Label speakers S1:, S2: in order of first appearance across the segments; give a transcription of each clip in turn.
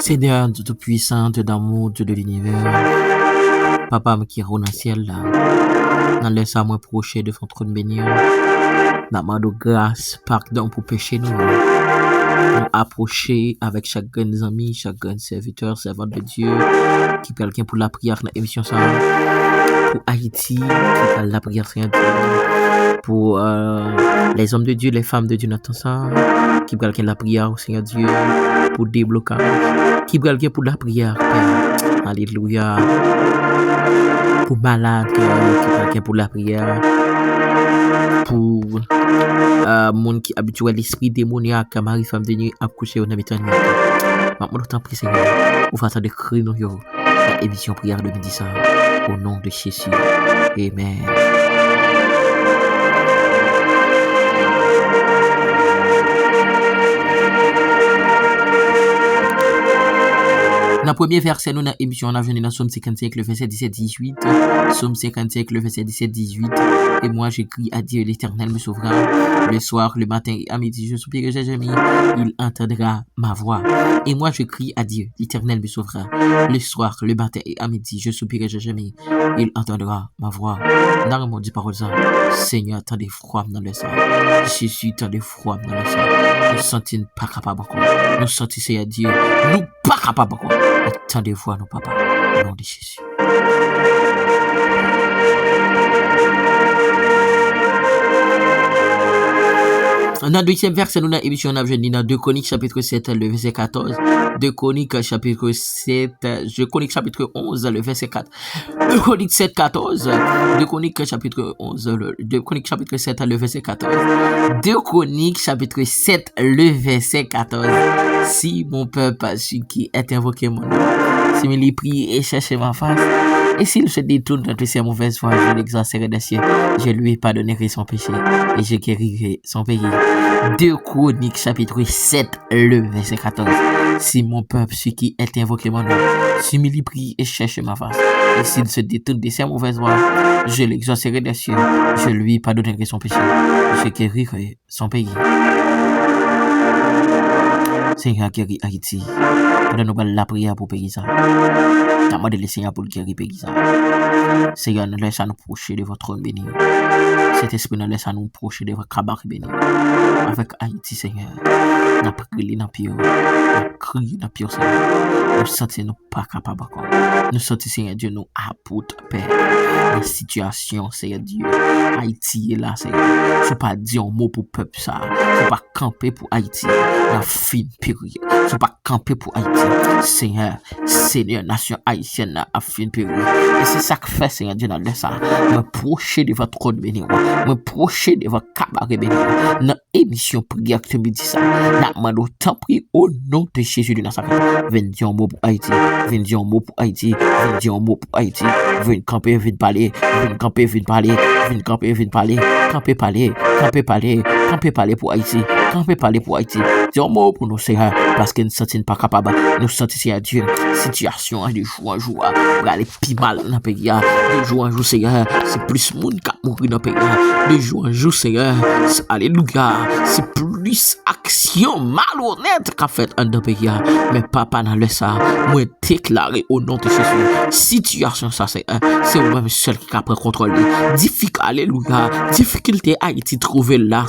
S1: Seigneur, Dieu tout-puissant, Dieu d'amour, Dieu de l'univers, Papa qui est dans le ciel là, dans laisse à moi procher de ton trône béni, n'a de grâce, pardon pour pécher nous approcher avec chaque grand ami, chaque grand serviteur, servante de Dieu, qui quelqu'un pour la prière dans l'émission ça, pour Haïti, qui parle la prière Seigneur Dieu, pour les hommes de Dieu, les femmes de Dieu dans tout ça, qui quelqu'un la prière au Seigneur Dieu, pour déblocage, qui quelqu'un pour la prière, Père, alléluia, pour malade, qui quelqu'un pour la prière, pour monde qui habitué l'esprit démoniaque, mari femme de nuit accouché au nabitan nuit. Maintenant temps prie Seigneur, ou façon de créer nous yo la émission prière de midi ça au nom de Jésus. Amen. Dans le premier verset, nous dans l'émission, on a venu dans Somme 55, le verset 17-18. Somme 55, le verset 17-18. Et moi, j'écris à Dieu, l'Éternel me sauvera. Le soir, le matin et à midi, je soupirai, j'ai gémi. Il entendra ma voix. Et moi, j'écris à Dieu, l'Éternel me sauvera. Le soir, le matin et à midi, je soupirai, j'ai gémi. Il entendra ma voix. Dans le monde du parole, Seigneur, tant de froid dans le sang. Jésus, tant de froid dans le sang. Nous sentons pas capables encore. Nous sentons, Seigneur Dieu, nous pas capables encore. Attendez-vous à nos papas, au nom de Jésus. Dans le deuxième verset, nous avons l'émission, on a vu dans 2 Chroniques chapitre 7, le verset 14. 2 Chroniques chapitre 7, 2 Chroniques chapitre 11, le verset 4. 2 Chroniques 7, 14. 2 Chroniques chapitre 11, 2 Chroniques chapitre 7, le verset 14. 2 Chroniques chapitre 7, le verset 14. Si mon peuple, celui qui est invoqué mon nom, si me les prie et cherche ma face, et s'il se détourne de ses mauvaises voies, je l'exaucerai des cieux, je lui pardonnerai son péché, et je guérirai son pays. 2 Chroniques chapitre 7, le verset 14. Si mon peuple, celui qui est invoqué mon nom, si me les prie et cherche ma face, et s'il se détourne de ses mauvaises voies, je l'exaucerai des cieux, je lui pardonnerai son péché, et je guérirai son pays. Seigneur guérit Haïti. Pendant nous la prière pour pays ça. Demandez le Seigneur pour guérir pays ça. Seigneur, nous laisse nous procher de votre trône béni. Cet esprit nous laisse nous procher de votre cabaret béni. Avec Haïti, Seigneur. Nous prions dans pire. Nous crions dans pire, Seigneur. Nous sentons nous pas capables encore. Nous sentons, Seigneur Dieu, nous apporte paix. La situation, Seigneur Dieu. Haïti est là, Seigneur. Faut pas dire un mot pour peuple ça. Faut pas camper pour Haïti. La fin période. Faut pas camper pour Haïti. Seigneur, nation haïtienne a fin période. Et c'est ça que fait, Seigneur Dieu, dans le ça. Me procher de votre trône béni. Me procher de votre cabaret béni. Dans émission prière que tu me dis ça. N'a demandé tant pris au nom de Jésus de Nazareth. Viens dire un mot pour Haïti. Viens dire un mot pour Haïti. Viens dire un mot pour Haïti. Viens camper, viens parler. Viens camper, viens parler. Viens camper, viens parler. Camper, parler. Camper, parler. Camper, parler pour Haïti. Camper, parler pour Haïti. Dis un mot pour nous, Seigneur. Parce que nous ne sommes pas capables. Nous sommes, Seigneur Dieu. Situation de jour en jour. Pour aller plus mal dans le pays. De jour en jour, Seigneur. C'est plus monde qui a mouru dans le pays. De jour en jour, Seigneur. Alléluia. C'est plus action malhonnête qu'a fait dans le pays. Mais papa dans le ça. Moi déclaré au nom de Jésus. Situation ça, c'est vous-même seul qui a pris contrôle. Alléluia. Difficulté Haïti trouver là,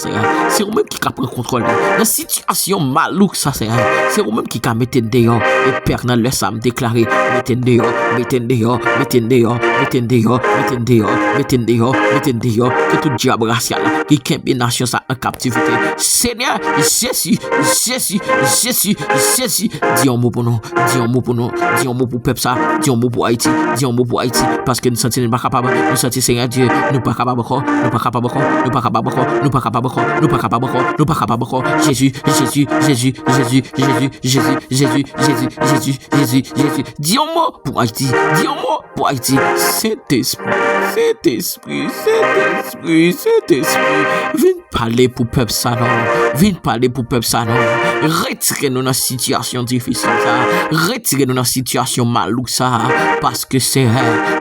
S1: c'est vous-même qui a pris contrôle. Dans situation malouk ça, c'est vous-même qui a mis dehors. Et Père dans le ça me déclaré. Mettez dehors, mettez dehors, mettez dehors, mettez dehors, mettez dehors, mettez dehors, mettez dehors. Que tout diable racial qui kembe nation ça en captivité. Seigneur, Jésus, Jésus, Jésus, Jésus. Dis un mot pour nous, dis un mot pour nous, dis un mot pour peuple ça, dis un mot pour Haïti, dis un mot pour Haïti. Parce que nous sentons pas capables, nous sentons Seigneur Dieu, nous pas capables encore, nous pas capables encore, nous pas capables encore, nous pas capables encore, nous pas capables encore, nous pas capables encore. Jésus, Jésus, Jésus, Jésus, Jésus, Jésus, Jésus, Jésus, Jésus, Jésus, Jésus. Dis un mot pour Haïti, dis un mot pour Haïti. Saint-Esprit, Saint-Esprit, Saint-Esprit, Saint-Esprit, viens parler pour peuple ça non. Viens parler pour peuple ça non. Retirez-nous dans situation difficile ça. Retirez-nous dans situation malouk ça. Parce que c'est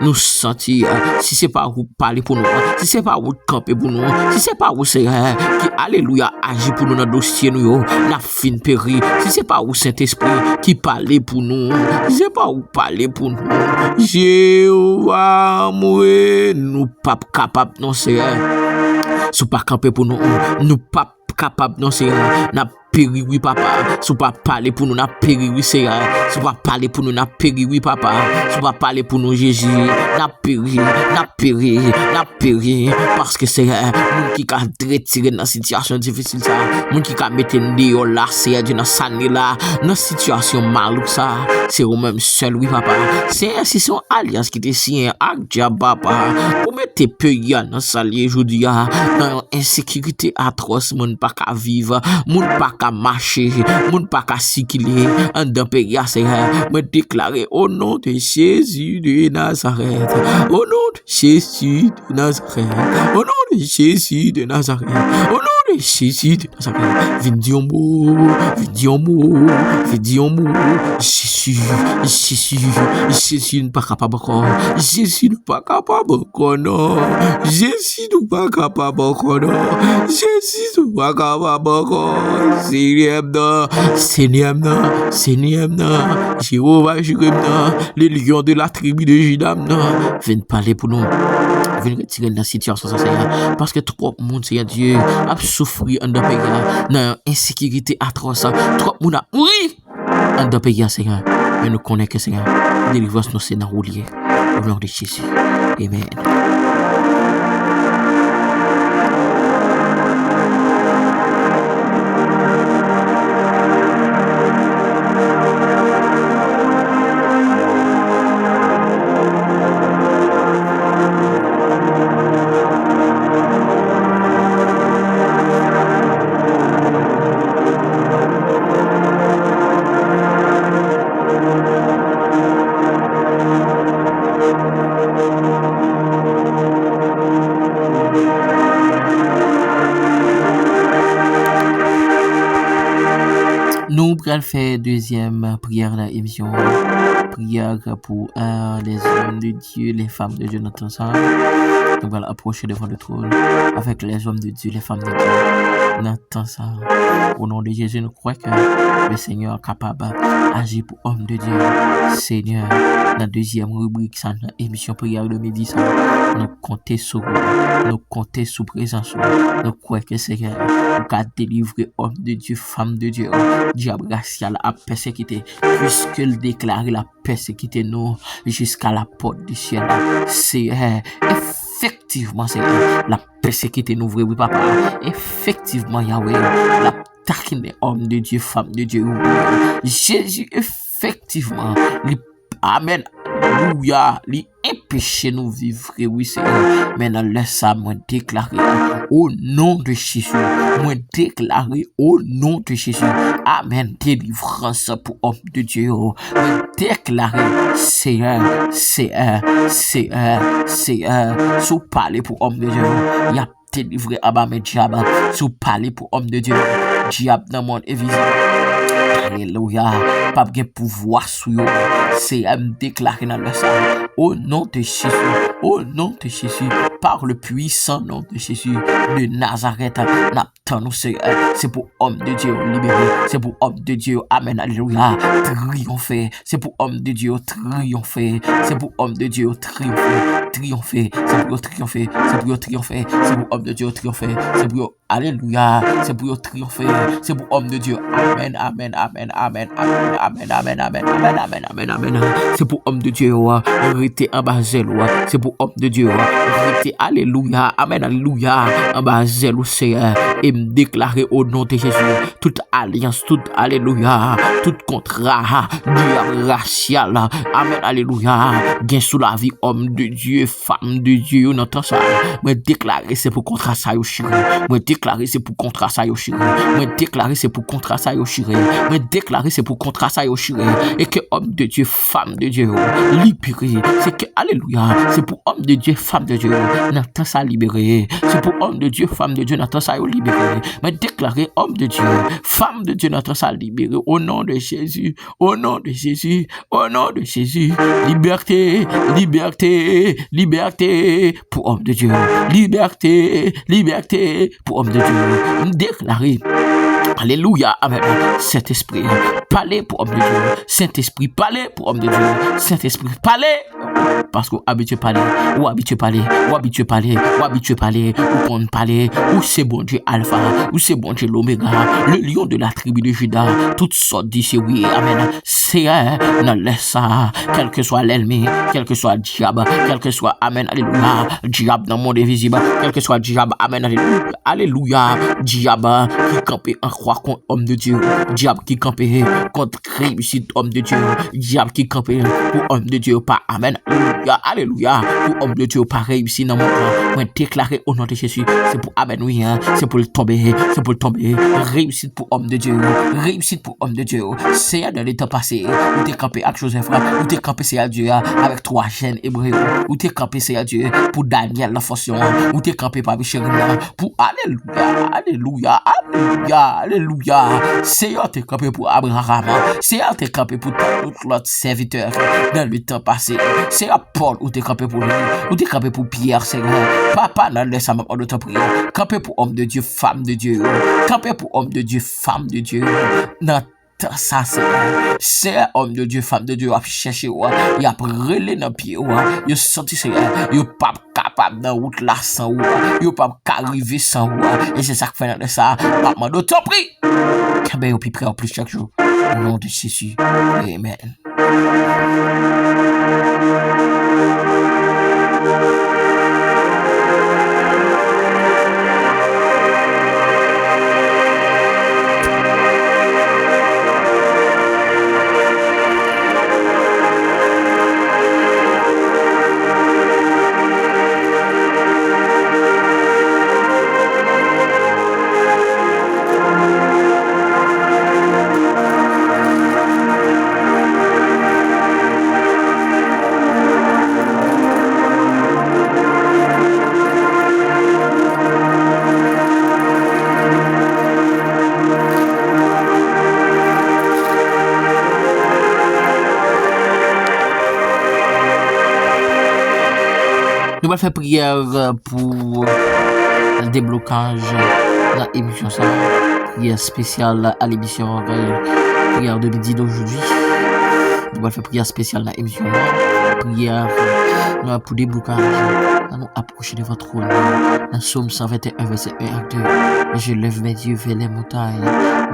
S1: nous sentir. Si c'est pas vous parler pour nous. Si c'est pas vous camper pour nous. Si c'est pas vous c'est qui alléluia agit pour nous dans dossier nous. La fin péri. Si c'est pas vous Saint-Esprit qui parler pour nous. Si c'est pas vous parler pour nous. Jéhovah moué nous pas capable non c'est sous pas camper pour nous pas capable non c'est n'a péri oui papa sous pas parler pour nous n'a péri oui c'est sous pas parler pour nous n'a péri oui papa sous pas parler pour nous Jésus n'a péri parce que c'est moun qui a retiré dans situation difficile ça moun qui a mettre dehors là c'est dans sanné là dans situation malouk ça c'est au même seul oui papa c'est son alliance qui te signé avec diable papa pour mettre pays dans salier aujourd'hui dans insécurité atroce moun pas qu'à vivre moun pas qu'à marcher moun pas qu'à circuler en dans pays c'est me déclarer au nom de Jésus de Nazareth au nom de Jésus de Nazareth au nom de Jésus de Nazareth au nom de Jésus de Nazareth viens dire mot Jésus n'est pas capable encore Jésus n'est pas capable encore non Jésus n'est pas capable encore non Jésus n'est pas capable encore Seigneur Jéhovah les lions de la tribu de Juda viens parler pour nous viens retirer dans la situation ça parce que trop monde Seigneur Dieu a souffert en dans pays dans insécurité atroce trop monde a mouri en dans pays Seigneur mais nous connaissons que Seigneur délivrance nous c'est dans roulier au nom de Jésus amen. Nous allons faire deuxième prière de l'émission. Prière pour les hommes de Dieu, les femmes de Dieu, notre ensemble. Nous allons approcher devant le trône avec les hommes de Dieu, les femmes de Dieu, notre ensemble. Au nom de Jésus, nous croyons que le Seigneur est capable d'agir pour hommes de Dieu. Seigneur, dans la deuxième rubrique, ça, dans l'émission prière de midi, ça, nous comptons sur vous, nous comptons sur présence, nous croyons que Seigneur, nous a délivré hommes de Dieu, femmes de Dieu, diable racial a persécuté, puisque le déclare la persécuté nous jusqu'à la porte du ciel. C'est effectivement c'est la persécuté nous vrai oui papa. Effectivement Yahweh la taquine homme de Dieu, femme de Dieu. Jésus effectivement amen. Alléluia, li empêcher nous vivre, oui Seigneur. Maintenant laisse ça moi déclarer au nom de Jésus. Moi déclarer au nom de Jésus. Amen. Délivrance pour homme de Dieu. Moi déclarer Seigneur. Sous parler pour homme de Dieu. Il a délivré à mes diable. Sous parler pour homme de Dieu. Diable dans le monde est visible. Alléluia. Pas de pouvoir sur eux. C'est à me déclarer dans le sang. Au nom de Jésus. Au nom de Jésus. Par le puissant nom de Jésus de Nazareth. C'est pour homme de Dieu libéré. C'est pour homme de Dieu. Amen. Alléluia. Triompher. C'est pour homme de Dieu triompher. C'est pour homme de Dieu triompher. C'est pour triompher. C'est pour triompher. C'est pour homme de Dieu triompher. C'est pour alléluia. C'est pour triompher. C'est pour homme de Dieu. Amen. Amen. Amen. Amen. Amen. Amen. Amen. Amen. Amen. Amen. Amen. Amen. C'est pour homme de Dieu. Rester en bas zèle. C'est pour homme de Dieu. Rester alléluia. Amen. Alléluia. En bas zèle Seigneur. Et me déclarer au nom de Jésus toute alliance, toute alléluia, tout contrat diable racial. Amen. Alléluia. Gain sous la vie homme de Dieu, femme de Dieu. On entend ça. Me déclarer c'est pour contrat ça yo chiré. Me déclarer c'est pour contrat ça yo chiré. Me déclarer c'est pour contrat ça yo chiré. Me déclarer c'est pour contrat ça yo chiré. Et que homme de Dieu, femme de Dieu libéré. C'est que alléluia, c'est pour homme de Dieu, femme de Dieu. N'entend ça libéré. C'est pour homme de Dieu, femme de Dieu. N'entend ça yo libéré. libéré. Mais déclaré homme de Dieu, femme de Dieu, notre salle libérée au nom de Jésus, au nom de Jésus, au nom de Jésus. Liberté, liberté, liberté pour homme de Dieu. Liberté, liberté pour homme de Dieu. Déclaré. Alléluia, amen. Saint-Esprit, parlez pour homme de Dieu. Saint-Esprit, parlez pour homme de Dieu. Saint-Esprit, parlez. Parce qu'on habitué parler, ou habitué parler, ou habitué parler, ou habitué parler, ou qu'on parler, ou c'est bon Dieu Alpha, ou c'est bon Dieu l'Oméga, le lion de la tribu de Juda, toutes sortes d'ici, oui, amen. C'est ne laisse ça, quel que soit l'ennemi, quel que soit le diable, quel que soit, amen, alléluia, diable dans le monde invisible, quel que soit le diable, amen, alléluia, alléluia, diable qui campait en croix contre homme de Dieu, diable qui campait contre réussite homme de Dieu, diable qui campait pour homme de Dieu, pas amen, alléluia, pour homme de Dieu, pas réussi dans mon temps, moi déclaré au nom de Jésus, c'est pour amen, oui, c'est pour le tomber, réussite pour homme de Dieu, réussite pour homme de Dieu, c'est dans les temps passés, où t'es campé avec Joseph, où t'es campé c'est à Dieu, avec 3 jeunes hébreux, où t'es campé c'est à Dieu, pour Daniel la fortune, où t'es campé par Michel, pour alléluia, alléluia, alléluia, alléluia, Seigneur t'es campé pour Abraham, Seigneur t'es campé pour tout l'autre serviteur, dans le temps passé, Seigneur Paul, où t'es campé pour lui, où t'es campé pour Pierre, Seigneur, papa, n'a laisse à de ta prière, campé pour homme de Dieu, femme de Dieu, campé pour homme de Dieu, femme de Dieu, ça c'est homme de Dieu, femme de Dieu a cherché il a brûlé dans pied il senti c'est il pas capable dans route là sans il pas arriver sans et c'est ça que fait de ça maman de ton prix ben au plus près en plus chaque jour au nom de Jésus amen. Nous allons faire prière pour le déblocage de l'émission, prière spéciale à l'émission, prière de midi d'aujourd'hui. Nous allons faire prière spéciale à l'émission, prière pour déblocage. Nous approcher de votre trône. Dans Psaume 121, verset 1 à 2. Je lève mes yeux vers les montagnes,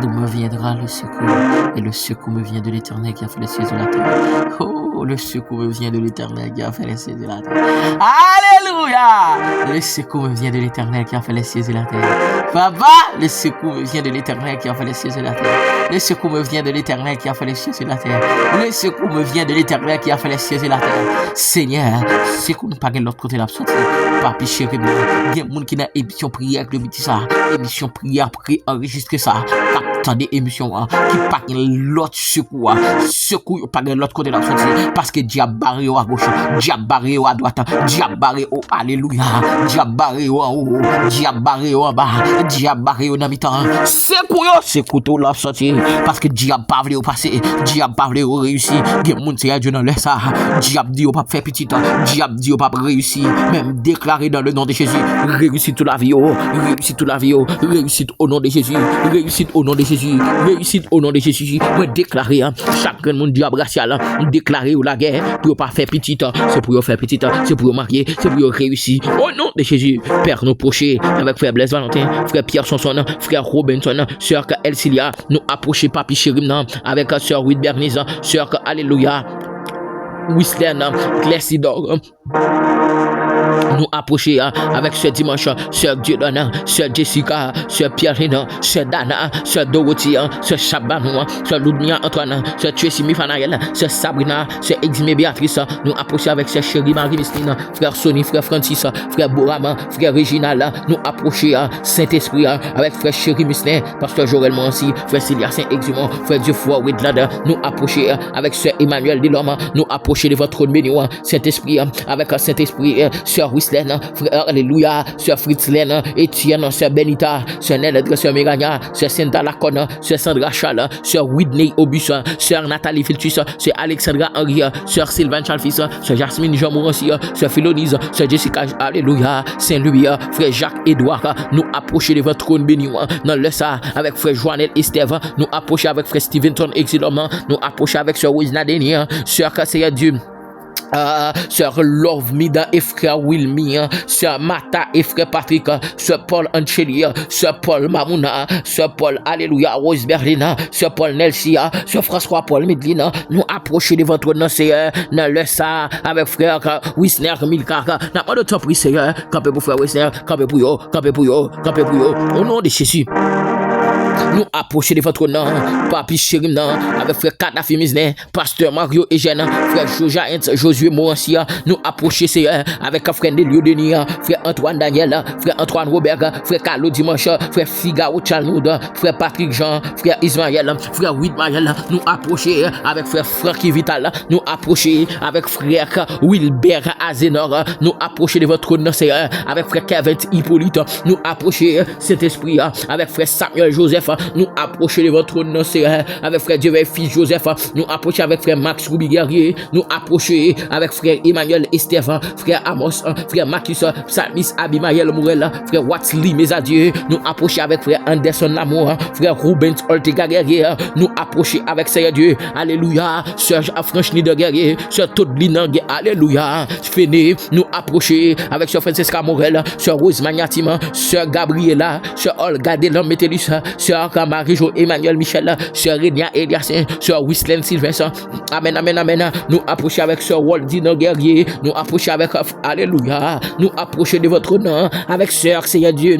S1: d'où me viendra le secours. Et le secours me vient de l'Éternel qui a fait les cieux et la terre. Oh, le secours me vient de l'Éternel qui a fait les cieux et la terre. Alléluia! Le secours me vient de l'Éternel qui a fait les cieux et la terre. Papa, le secours me vient de l'Éternel qui a fait les cieux et la terre. Le secours me vient de l'Éternel qui a fait les cieux et la terre. Le secours me vient de l'Éternel qui a fait les cieux et la terre. Seigneur, secours nous pas de l'autre côté de la sortie. Papi chéri, il y a des gens qui ont émission prière de midi ça, émission prière pour enregistrer ça. Attendez émission qui pas l'autre secours, secours pas de l'autre côté de la sortie parce que diable barré à gauche, diable barré à droite, diable barré au alléluia, diable barré en haut, diable barré en bas, diable barré en mi-temps. Secours tout la sortie parce que diable pas voulu passer, diable pas voulu réussir. Il y a des gens qui ont Dieu dans l'air ça, diable dit pas faire petit, diable dit pas réussir, même déclaré dans le nom de Jésus, réussite toute la vie, réussite toute la vie, réussite au nom de Jésus, réussite au nom de Jésus, réussite au nom de Jésus. Moi déclarer chaque monde diable racial, déclarer la guerre pour pas faire petit, c'est pour faire petit, c'est pour marier, c'est pour réussir au nom de Jésus. Père nous procher avec frère Blaise Valentin, frère Pierre Sanson, frère Robinson, sœur Elsilia, nous approcher papi Chérim avec sœur Ruth Bernice, sœur Alléluia, Whistler, Clessidor. Nous approcher avec ce dimanche, sœur Dieudonne, sœur Jessica, sœur Pierre-Rina, sœur Dana, sœur Dorothy, sœur Chabanou, sœur Ludmia Antoine, sœur Tracy Mifanaël, sœur Sabrina, sœur Eximé Béatrice. Nous approcher avec sœur Chérie Marie-Mistine, frère Sonny, frère Francis, frère Boram, frère Réginal. Nous approcher Saint-Esprit avec frère Chérie Mistin, pasteur Jorel Mansi, frère Célia Saint-Exumont, frère Dieufroy Widlad. Nous approcher avec sœur Emmanuel Delhomme. Nous approcher de votre trône béni, Saint-Esprit avec Saint-Esprit, sœur Wislaine, frère, alléluia, sœur Fritzlaine, Etienne, sœur Benita, sœur Nelèdre, sœur Mérania, sœur Senta Lacone, sœur Sandra Charles, sœur Whitney Obus, sœur Nathalie Filtus, sœur Alexandra Henry, sœur Sylvain Chalfis, sœur Jasmine Jean Morancy, sœur Philonise, sœur Jessica, alléluia, Saint-Louis, frère Jacques Edouard, nous approcher de votre trône béni, dans le ça, avec frère Joannel Estève, nous approcher avec frère Stevenson Exilom, nous approcher avec sœur Wisna Denis, sœur Kasséa Dieu. Sœur Love Mida et frère Wilmy, sœur Mata et frère Patrick, sœur Paul Ancheli, sœur Paul Mamouna, sœur Paul Alléluia Rose Berlina, sœur Paul Nelsia, sœur François Paul Medlina, nous approcher de votre nom, Seigneur, dans le ça, avec frère Wisner Milka, n'a pas de temps pris, Seigneur, campé pour frère Wisner, campé pour yo, campé pour yo, campé pour yo, au nom de Jésus. Nous approcher de votre nom, Papi Chérim, avec frère Kadafi Mizne, pasteur Mario Eugène, frère Josué Moransia, nous approcher Seigneur, avec frère Nelio Denis, frère Antoine Daniel, frère Antoine Robert, frère Carlo Dimanche, frère Figaro Chalnoud, frère Patrick Jean, frère Ismaël, frère Widmaël, nous approcher avec frère Francky Vital, nous approcher avec frère Wilbert Azenor, nous approcher de votre nom Seigneur, avec frère Kevin Hippolyte, nous approcher cet esprit avec frère Samuel Joseph, nous approcher de votre nom Seigneur, avec frère Dieu fils Joseph, nous approcher avec frère Max Ruby Guerrier, nous approcher avec frère Emmanuel Estève, frère Amos, frère Marcus, Salmis Abimael Morel, frère Watsli Mesadieu, nous approcher avec frère Anderson Lamour, frère Rubens Ortega Guerrier, nous approcher avec Seigneur Dieu, alléluia, sœur Franchny de Guerrier, sœur Toddlina, alléluia, Féné, nous approcher avec sœur Francesca Morel, sœur Rose Magnatima, sœur Gabriela, sœur Olga Delan Métellus, sœur Marie-Jo Emmanuel Michel, sœur Renia Eliassin, sœur Wislaine Sylvestre, amen, amen, amen, nous approcher avec sœur Waldine Guerrier, nous approcher avec, alléluia, nous approcher de votre nom, avec sœur Seigneur Dieu,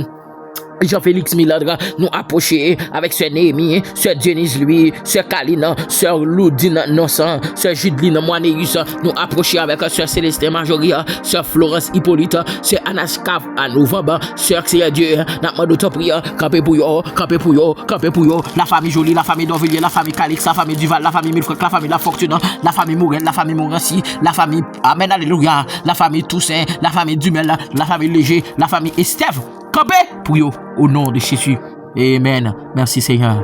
S1: Jean-Félix Miladra, nous approcher avec sœur Néhémie, sœur Denise Louis, sœur Kalina, sœur Loudine Nonsan, sœur Judeline Moineus, nous approcher avec sœur Célestin Majoria, sœur Florence Hippolyte, sœur Anaskav à Novembre, sœur Seigneur Dieu, n'a pas d'autre prière, campé pour yo, campé pour yo, campé pour yo, la famille Jolie, la famille d'Orvilliers, la famille Calix, la famille Duval, la famille Milfrec, la famille La Fortune, la famille Mourel, la famille Morancy, la famille, amen, alléluia, la famille Toussaint, la famille Dumel, la famille Léger, la famille Estève, campé pour yo, au nom de Jésus. Amen. Merci Seigneur.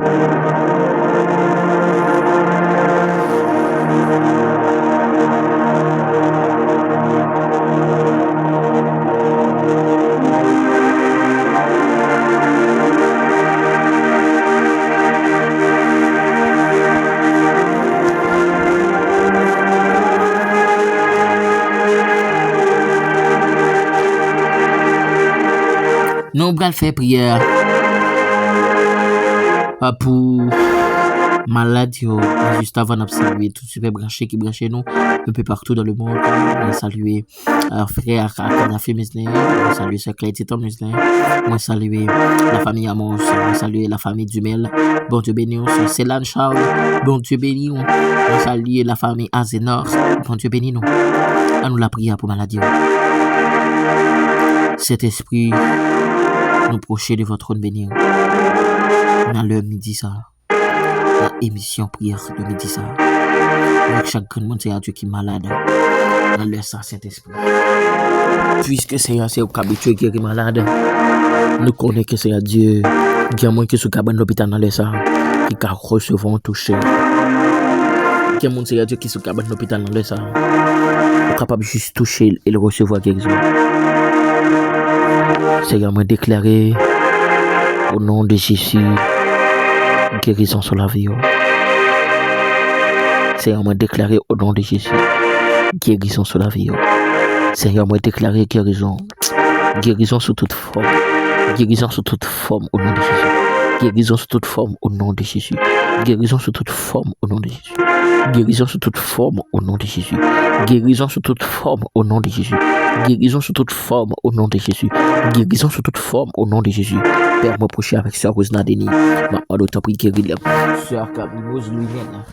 S1: Nous allons faire prière pour maladie juste avant d'observer tout super branché qui branché nous un peu partout dans le monde. On saluer frère Kadafi Mizne, on saluer sœur Claire Titon Mizne, on saluer la famille Amos, on saluer la famille Dumel, bon Dieu béni, sœur Célane Charles, bon Dieu béni, on saluer la famille Azenor, bon Dieu béni nous. On nous la prière pour maladie. Cet esprit nous procher de votre trône béni. Dans l'heure midi ça. La émission prière de midi ça. Avec chaque grand monde c'est à Dieu qui est malade. Dans l'heure ça Saint-Esprit. Puisque c'est au habitué qui est malade. Nous connaissons que c'est à Dieu. Qui a moins que sous cabane l'hôpital dans l'heure ça. Qui a recevoir toucher. Qui a moins c'est à Dieu qui sous cabane l'hôpital dans l'heure ça. Capable juste toucher et le recevoir guérison. Seigneur, moi déclaré au nom de Jésus guérison sur la vie. Seigneur, moi déclaré au nom de Jésus guérison sur la vie. Seigneur, moi déclaré guérison. Guérison sous toute forme. Guérison sous toute forme au nom de Jésus. Guérison sous toute forme au nom de Jésus. Guérison sous toute forme au nom de Jésus. Guérison sous toute forme au nom de Jésus. Guérison sous toute forme au nom de Jésus. Guérison sous toute forme au nom de Jésus. Guérison sous toute forme au nom de Jésus. Père, moi proche avec sœur Rosna Denis. Ma d'autant prie guérir sœur Rose Louisiane.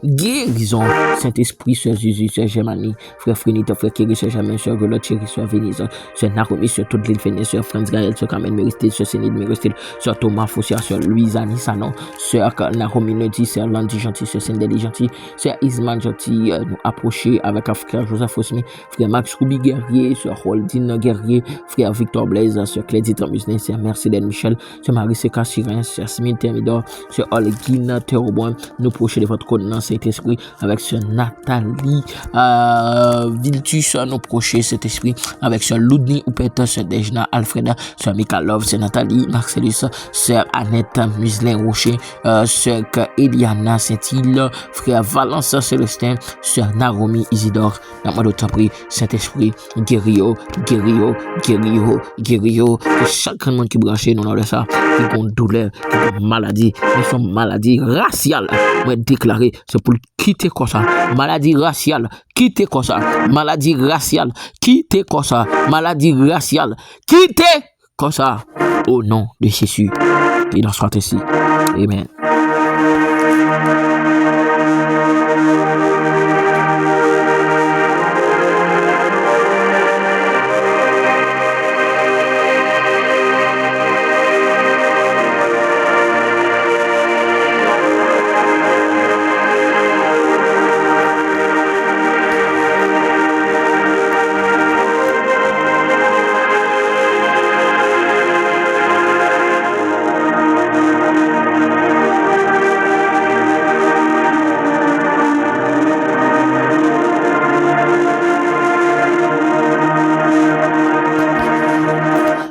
S1: Guérison. Saint-Esprit, sœur Jésus, sœur Germanie, frère Frénita, frère Kéry, sœur Jamais, sœur Golotte, chérie, sœur Venise, sœur Naromi, sœur toute l'île Fénès, sœur Franz Gaël, sœur Carmen Méristil, sœur Sénide Méristil, sœur Thomas Fossia, sœur Louise Annie Sanon, sœur Naomi Nedi, sœur Landy Gentil, sœur Sendeli Gentil, sœur Isman Gentil, nous approcher avec frère Joseph Osmi, frère Max Ruby Guerrier, sœur Holdine Guerrier, frère Victor Blaise, sœur Clédie Tramusne, sœur Mercedes Michel, sœur Marie-Seca Sirin, sœur Smith Thermidor, sœur Olguine Terrebonne, nous procher de votre contenance Saint-Esprit avec sœur Nathalie Viltus, nous procher cet esprit avec sœur Ludni Oupet, sœur Dejna Alfreda, sœur Mikalov, sœur Nathalie Marcellus, sœur Annette Muslin Rocher, sœur Eliana Saint-Île, frère Valence Célestin, sœur Naomi Isidore, dans mon autre prix, Saint-Esprit, guério, que chaque monde qui branche nous dans ça, qui a une douleur, qui a une maladie, mais son maladie raciale, moi déclarer, c'est pour quitter comme ça, maladie raciale, quitter comme ça, maladie raciale, quitter comme ça, maladie raciale, quitter comme ça, au nom de Jésus, il en soit ainsi. Amen.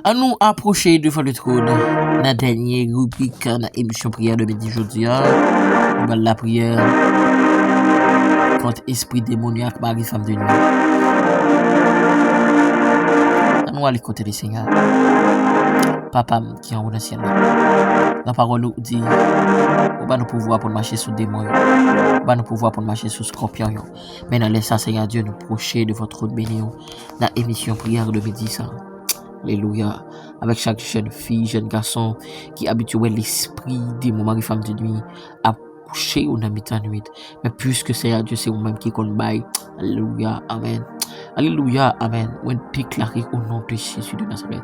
S1: À nous approcher devant le trône, dans la dernière rubrique, dans l'émission prière de midi jeudi, la prière contre esprit démoniaque, Marie, femme de nuit. À nous aller côté des Seigneur. Papa qui est en haut dans le ciel. La parole nous dit, on va nous pouvoir pour marcher sous démons, on va nous pouvoir pour marcher sous scorpions. Mais dans les Seigneur Dieu, nous procher de votre trône béni, dans l'émission prière de midi ça. Alléluia. Avec chaque jeune fille, jeune garçon qui habitue l'esprit de mon mari, femme de nuit, à coucher ou dans la nuit. Mais puisque c'est à Dieu, c'est vous-même qui compte bail. Alléluia. Amen. Alléluia. Amen. On déclare au nom de Jésus de Nazareth.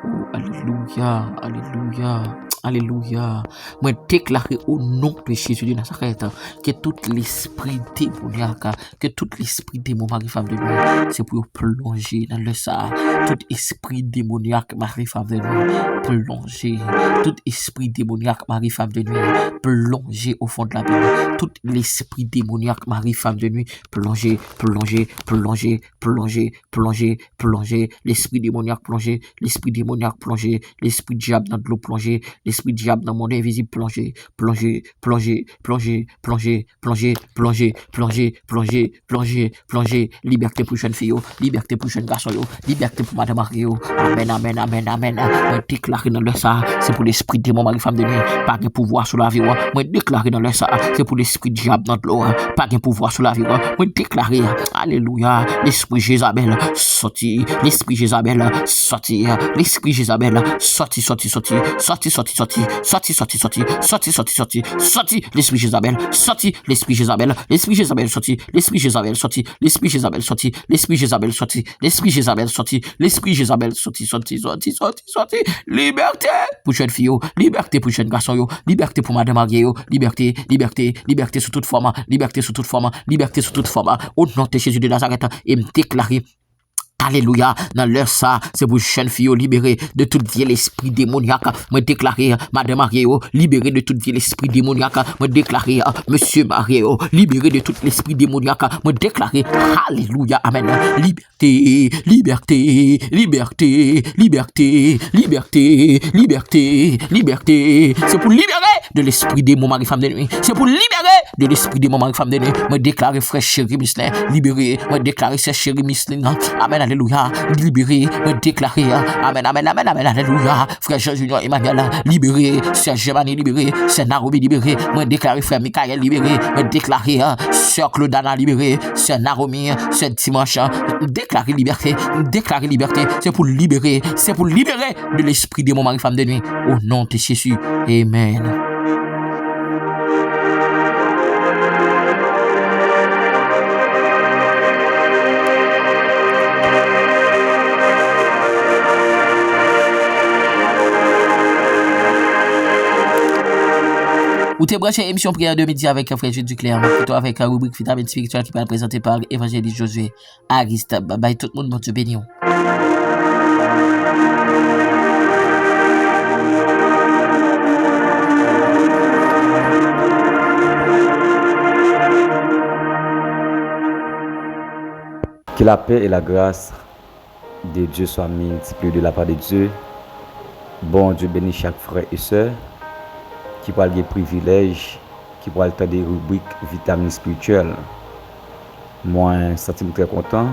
S1: Oh, alléluia. Alléluia. Alléluia. Moi déclarer au nom de Jésus de Nazareth que tout l'esprit démoniaque, que tout l'esprit démon mari femme de nuit, c'est pour plonger dans le ça. Tout esprit démoniaque mari femme de nuit, plonger. Tout esprit démoniaque mari femme de nuit, plonger au fond de la Bible. Tout l'esprit démoniaque mari femme de nuit, plonger, plonger, plonger, plonger, plonger, plonger. L'esprit démoniaque plonger, l'esprit démoniaque plonger, l'esprit diable dans de l'eau plonger. L'esprit diable dans le monde invisible plonger, plonger, plonger, plonger, plonger, plonger, plonger, plonger, plonger, plonger, plonger. Liberté pour jeune fille, liberté pour jeune garçon, liberté pour madame Marie. Amen, amen, amen, amen. Moi déclarer dans le ça, c'est pour l'esprit démon mari femme de nuit, pas de pouvoir sur la vie. Moi déclarer dans le ça, c'est pour l'esprit diable dans l'eau, pas de pouvoir sur la vie. Moi déclarer, alléluia, l'esprit Jézabel sorti, l'esprit Jézabel sorti, l'esprit Jézabel sorti, sorti, sorti, sorti, sorti, sorti, l'esprit Jézabel, sorti, l'esprit Jézabel, l'esprit Jézabel, sorti, l'esprit Jézabel, sorti, l'esprit Jézabel, sorti, l'esprit Jézabel, sorti, l'esprit Jézabel, sorti, l'esprit Jézabel, sorti, sorti, liberté pour jeune fille, liberté pour jeune garçon, liberté pour madame mariée, liberté, liberté, liberté sous toute forme, liberté sous toute forme, liberté sous toute forme, au nom de Jésus de Nazareth, et me déclarer. Alléluia, dans l'heure ça, c'est pour jeune fille libérée de tout vieil esprit démoniaque. Moi déclarer, madame Mario, libérée de tout vieil esprit démoniaque. Moi déclarer, monsieur Mario, libéré de tout l'esprit démoniaque. Moi déclarer, alléluia, amen. Liberté, liberté, liberté, liberté, liberté, liberté, liberté. C'est pour libérer de l'esprit démon mari femme de nuit. C'est pour libérer de l'esprit démon mari femme de nuit. Moi déclarer frère chéri Mislin, libéré. Moi déclarer c'est chéri Mislin. Amen. Alléluia, libéré, déclaré, amen, amen, amen, amen, alléluia, frère Jean-Junior Emmanuel, libéré, sœur Germanie libéré, sœur Naromi libéré, moi déclaré, frère Michael libéré, moi déclaré, sœur Claudana libéré, sœur Naromi, sœur Dimanche, déclaré liberté, c'est pour libérer de l'esprit de mon mari femme de nuit, au nom de Jésus, amen. Ou t'es branché émission prière de midi avec frère Jules Duclerc, plutôt avec la rubrique vitamine spirituelle qui va être présentée par évangéliste Josué Ariste. Bye bye tout le monde, bon Dieu béni.
S2: Que la paix et la grâce de Dieu soient multipliées de la part de Dieu. Bon Dieu bénit chaque frère et sœur qui parle des privilèges, qui parle des rubriques vitamines spirituelles. Moi, je suis très content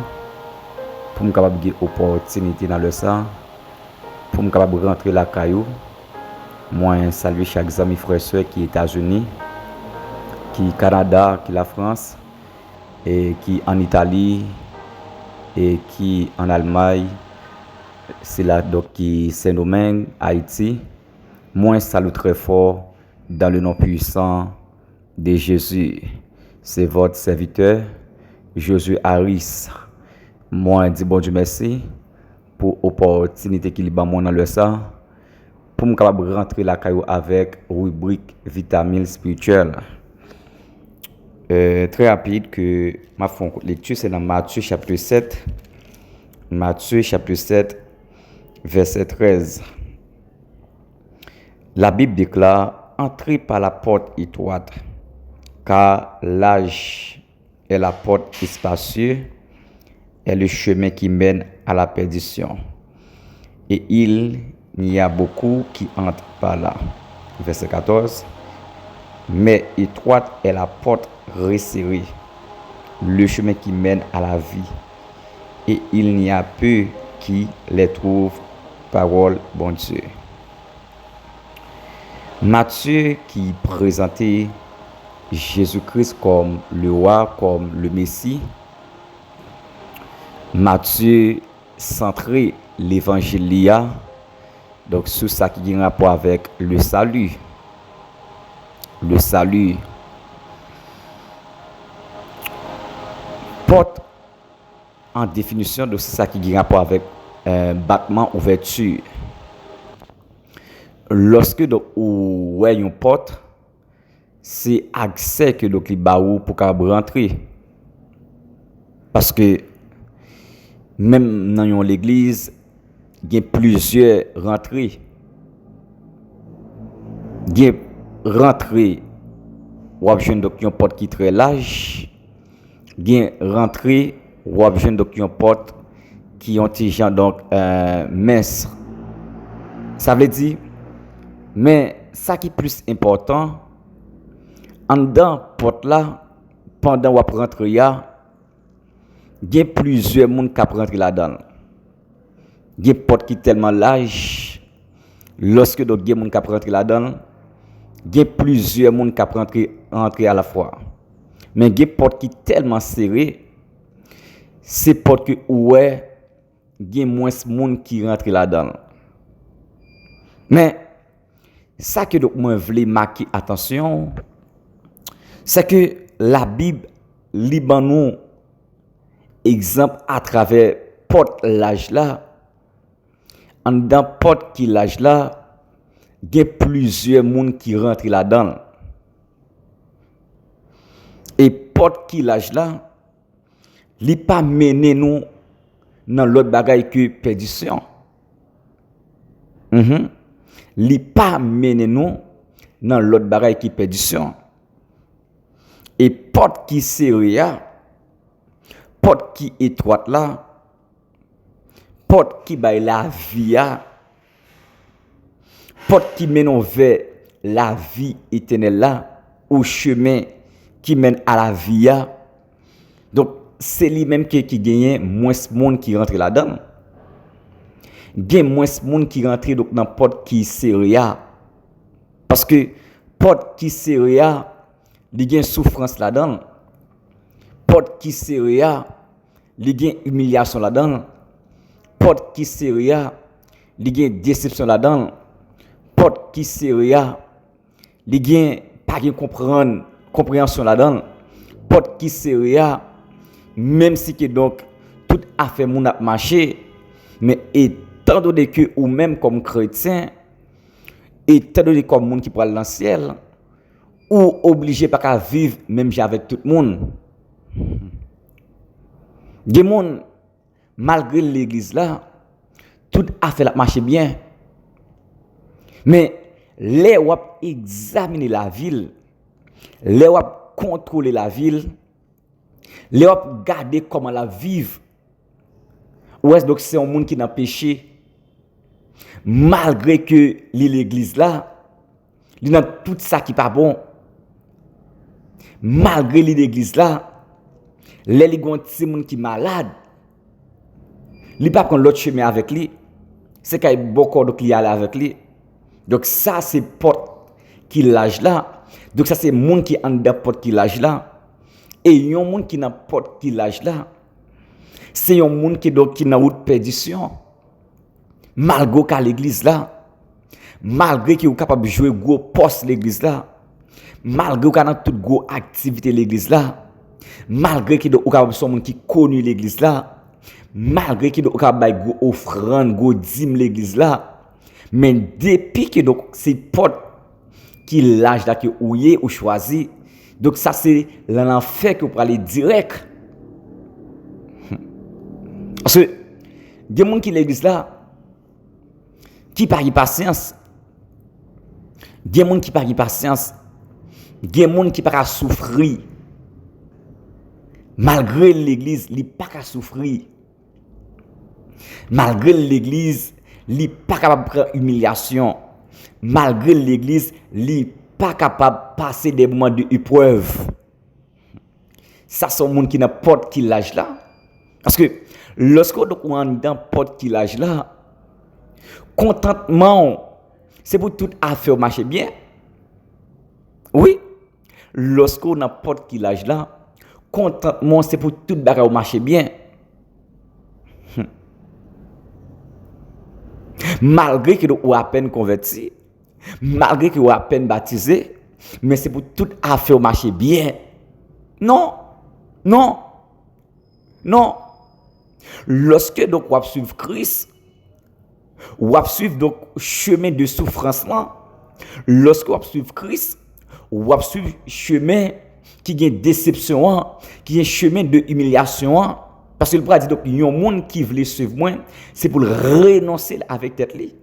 S2: pour me capable de opportunité dans le sang, pour me capable de rentrer la caillou. Moi, saluer chaque ami frère et sœur qui est États-Unis, qui est Canada, qui est la France, et qui en Italie, et qui en Allemagne, c'est là donc qui Saint-Domingue, Haïti. Moi, salue très fort dans le nom puissant de Jésus. C'est votre serviteur, Josué Harris. Moi, je dis bon Dieu merci pour l'opportunité qu'il m'a donné dans le sang, pour me capable rentrer la caillou avec rubrique vitamines spirituelles. Très rapide que ma lecture, c'est dans Matthieu chapitre 7. Matthieu chapitre 7, verset 13. La Bible déclare: entrez par la porte étroite, car large est la porte spacieuse et le chemin qui mène à la perdition. Et il y a beaucoup qui entrent par là. Verset 14. Mais étroite est la porte resserrée, le chemin qui mène à la vie, et il n'y a peu qui les trouvent. Parole bon Dieu. Matthieu qui présentait Jésus-Christ comme le roi, comme le Messie. Matthieu centré l'évangile donc sur ça qui a un rapport avec le salut. Le salut. Porte en définition de ça qui a un rapport avec battement, ouverture. Lorsque vous voyez une porte, c'est accès que donc les baou pour rentrer. Parce que même dans l'église, il y a plusieurs rentrées. Il y a rentrée, ou une porte qui est très large. Il y a rentrée, ou une porte qui ont des gens donc mince. Ça veut dire, mais ça qui est plus important, en dedans porte là, pendant qu'on rentre il y a plusieurs monde qui rentrent là-dedans. Il y a une porte qui est tellement large, lorsque d'autres gens qui rentrent là-dedans, il y a plusieurs monde qui rentrent à la fois. Mais il y a une porte qui est tellement serrée, c'est porte que ouais, il y a moins de monde qui rentre là-dedans. Mais ça que donc moi voulais marquer attention, c'est que la Bible liban nous exemple à travers porte l'âge là. En dans porte qui l'âge là, il y a plusieurs monde qui rentrent là-dedans. Et porte qui l'âge là, li pas mener nous dans l'autre bagaille que perdition. Li pas mener nous dans l'autre bagaille qui perdition. Et porte qui serrée, porte qui étroite là, porte qui baille la vie, porte qui mène vers la vie éternelle là, au chemin qui mène à la vie. Donc c'est lui-même qui gagne moins de monde qui rentre là-dedans. Gagne moins de monde qui rentre donc dans porte qui serrée. Parce que porte qui serrée, il y a une souffrance là-dedans. Porte qui serrée, il y a une humiliation là-dedans. Porte qui serrée, il y a une déception là-dedans. Porte qui serrée, il y a pas de compréhension là-dedans. Porte qui serrée, même si que donc tout a fait mon a marché, mais étant donné que ou même comme chrétien, étant donné comme monde qui parle dans le ciel, ou obligé pas qu'à vivre même avec tout le monde. Des monde malgré l'église là, tout a fait la marche bien. Mais les wap examiner la ville, les wap contrôler la ville, les wap garder comment la vivre. Ou est-ce donc c'est un monde qui n'a péché malgré que l'église là, il a tout ça qui pas bon. Malgré l'église là, les gens qui sont malades, il pas prendre l'autre chemin avec lui. C'est qu'il y a beaucoup de clients avec lui. Donc ça c'est porte qui lâche là. Donc ça c'est monde qui en de porte qui lâche là. Et il y a un monde qui n'a porte qui lâche là. C'est un monde qui donc qui n'a route perdition. Malgré qu'à l'église là, malgré qu'il est capable de jouer gros poste l'église là, malgré qu'il a toute gros activité l'église là, malgré qu'il est capable de monde qui connu l'église là, malgré qu'il est capable de gros offrande, gros dîme l'église là, mais depuis que donc c'est porte qui l'âge là que ouillé ou choisi, donc ça c'est l'enfer que vous aller direct. Parce que des gens qui l'église là qui par patience, des gens qui par patience, des gens qui par souffrir malgré l'église, il pas qu'à souffrir. Malgré l'église, il pas capable de prendre humiliation. Malgré l'église, il pas capable de passer des moments d'épreuve. Ça c'est un monde qui n'a pas de l'âge là. Parce que lorsqu'on est dans porte qui l'âge là, contentement, c'est pour toute affaire marcher bien. Oui, lorsqu'on n'a pas qui l'âge là, contentement, c'est pour toute bagarre marcher bien. Malgré que vous à peine converti, malgré que vous à peine baptisé, mais c'est pour toute affaire marcher bien. Non, non, non. Lorsque donc vous suivre Christ, vous suivre donc chemin de souffrance là, lorsque vous suivre Christ, vous suivre chemin qui a déception, qui est chemin de humiliation, parce que le prophète dit donc il y a un monde qui veut suivre moi, c'est pour renoncer avec tête li.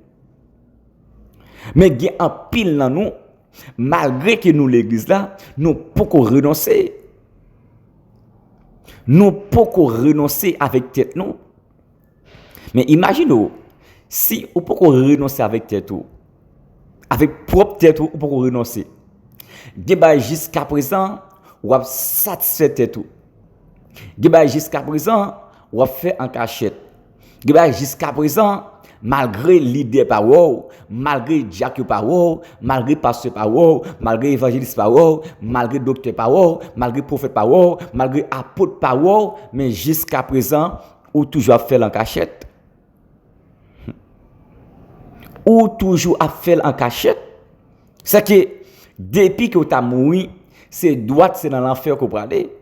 S2: Mais il y a un pile dans nous, malgré que nous l'église là, nous pouvons renoncer. Nous pouvons renoncer avec tête nous. Mais imaginez si vous pouvez renoncer avec tête ou avec propre tête ou pouvez renoncer. Débat jusqu'à présent, ou avez satisfait tête ou. Débat jusqu'à présent, ou avez fait en cachette. Débat jusqu'à présent, malgré l'idée par wow, malgré Jacques par wow, malgré pasteur par wow, malgré évangéliste par wow, malgré docteur par wow, malgré prophète par wow, malgré apôtre par wow, mais jusqu'à présent, ou toujours fait en cachette. Ou toujours à faire en cachette. C'est que depuis que tu as mouru, c'est droite, c'est dans l'enfer que vous aller.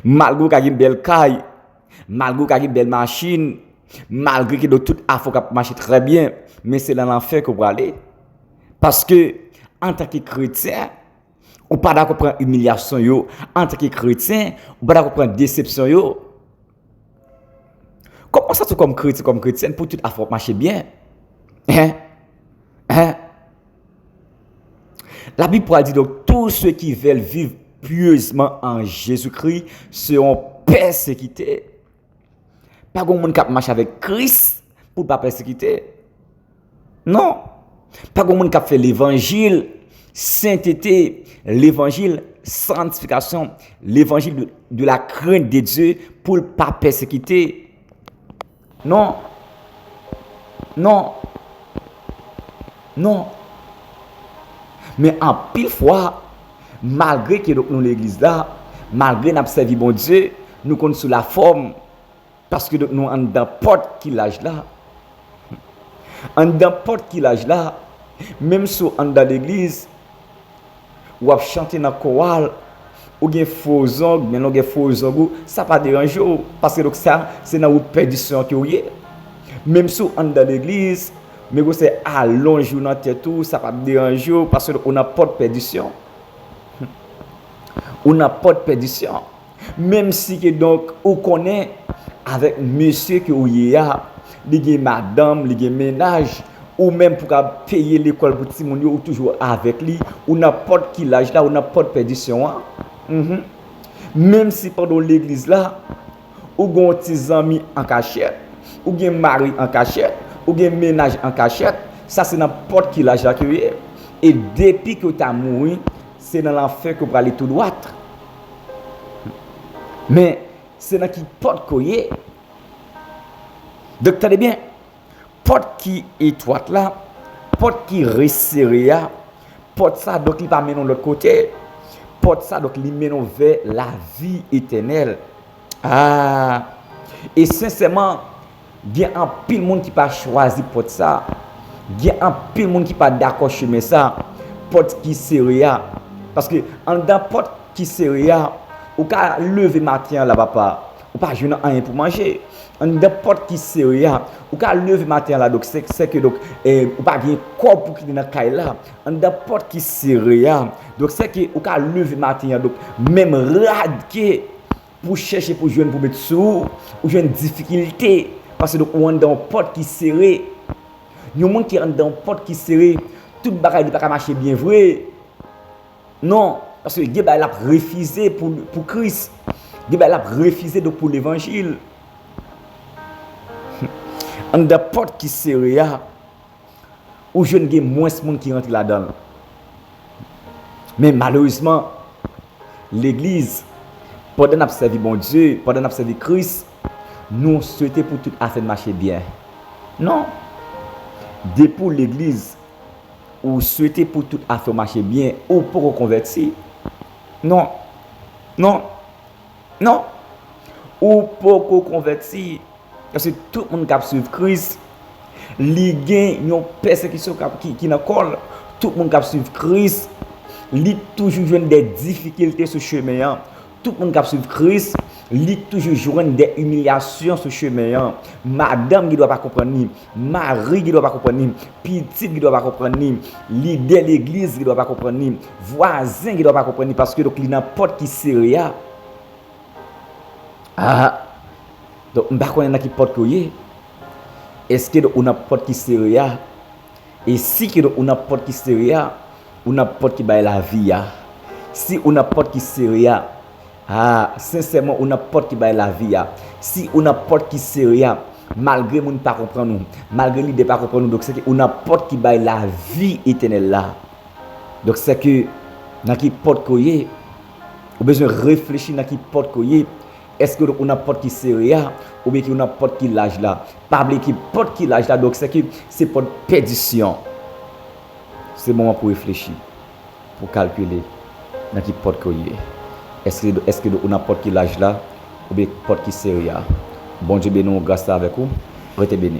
S2: Malgré qu'il y a une belle caille, malgré qu'il y a une belle machine, malgré que tout a marché très bien, mais c'est dans l'enfer que vous aller. Parce que, en tant que chrétien, ou pas d'accord prendre humiliation yo, en tant que chrétien, ou pas d'accord prendre déception yo. Comment ça tu comme chrétien pour tout a marcher bien? La Bible dit donc tous ceux qui veulent vivre pieusement en Jésus-Christ seront persécutés. Pas de monde qui marche avec Christ pour ne pas persécuter. Non. Pas de monde qui fait l'évangile, sainteté, l'évangile, sanctification, l'évangile de la crainte de Dieu pour ne pas persécuter. Non. Non. Non. Mais en pile fois, malgré que nous l'église là, malgré nous servi bon Dieu, nous comptons sous la forme, parce que nous en n'importe qui l'âge là. En n'importe qui l'âge là, même si on dans l'église, ou à chanter dans le chorale, ou bien faux ongles, mais non faux ongles, ça pas dérange parce que donc ça c'est dans une perdition qui est. Même si on dans l'église, mais vous c'est allonge dans tête tout, ça pas déranger parce qu'on a pas de perdition. On n'a pas de perdition. Même si que donc on connaît avec monsieur que ou y a, les madame, les ménage ou même pour payer l'école pour petit monde ou toujours avec lui, ou n'importe qui l'âge là, ou n'importe perdition. Même si pendant l'église là, ou gon petits amis en cachette, ou gen mari en cachette, ou gen ménage en cachette, ça c'est n'importe qui l'âge là que et depuis que tu as mouru, c'est dans l'enfer que vous aller tout droit. Mais c'est dans qui porte koye. Donc tenez bien, porte qui étroite là, porte qui resserrée là, porte ça donc il va mener de l'autre côté. Porte ça donc il mène vers la vie éternelle. Ah, et sincèrement, il y a un pile monde qui pas choisi porte ça. Il y a un pile monde qui pas d'accord chemin ça. Porte qui serrée parce que en dans porte qui serrée ou ka lever matin là papa, ou pas joindre rien pour manger. En dans porte qui serrée ou ka lever matin là donc c'est que donc ou pas bien corps pour qui dans caille là. En dans porte qui serrée donc c'est que ou ka lever matin donc même radquer pour chercher pour joindre pour mettre sous ou joindre difficulté parce que donc on dans porte qui serrée. Yon monde qui rentre dans porte qui serrée, toute bagaille pas marcher bien vrai. Non, parce que Dieu l'a refusé pour Christ. Dieu l'a refusé pour l'évangile. En dans porte qui serrée où je n'ai moins de monde qui rentre là-dedans. Mais malheureusement, l'église pendant n'a servi bon Dieu, pendant n'a servi Christ, nous souhaitons pour toute affaire marcher bien. Non. Dès pour l'église, ou souhaitez pour toute affaire marcher bien, ou pour reconvertir. Non. Non. Non. Ou pour reconvertir. Parce que tout le monde qui suivre Christ, li gen yon persécution qui n'a colle. Tout le monde qui suivre Christ, li toujours joindre des difficultés sur chemin. Tout le monde qui suivre Christ, li toujours joindre des humiliations sur chemin. Madame qui doit pas comprendre, mari qui doit pas comprendre, petit qui doit pas comprendre, leader l'église qui doit pas comprendre, voisin qui doit pas comprendre parce que donc il n'importe qui sérieux. Ah donc on pas connaître qui porte koye. Est-ce que on a porte qui sérieux et si que on a porte qui sérieux, on a porte qui bail la vie. Si on a porte qui sérieux, ah, sincèrement, on n'a pas qui baille la vie. Si on n'a pas qui sérieux, malgré moun pas comprendre nous, malgré l'idée pas comprendre nous, donc c'est que on n'a pas qui baille la vie éternelle là. Donc c'est que dans qui porte koye, on besoin réfléchir dans qui porte koye. Est-ce que on n'a pas qui sérieux ou bien qu'on n'a pas qui l'âge là? Pas oublier qui porte qui l'âge là, donc c'est que c'est pour perdition. C'est le moment pour réfléchir, pour calculer dans qui porte koye. Est-ce que on a porte qui l'âge là ou bien porte qui sérieux? Bon Dieu béni, grâce avec vous. Restez béni.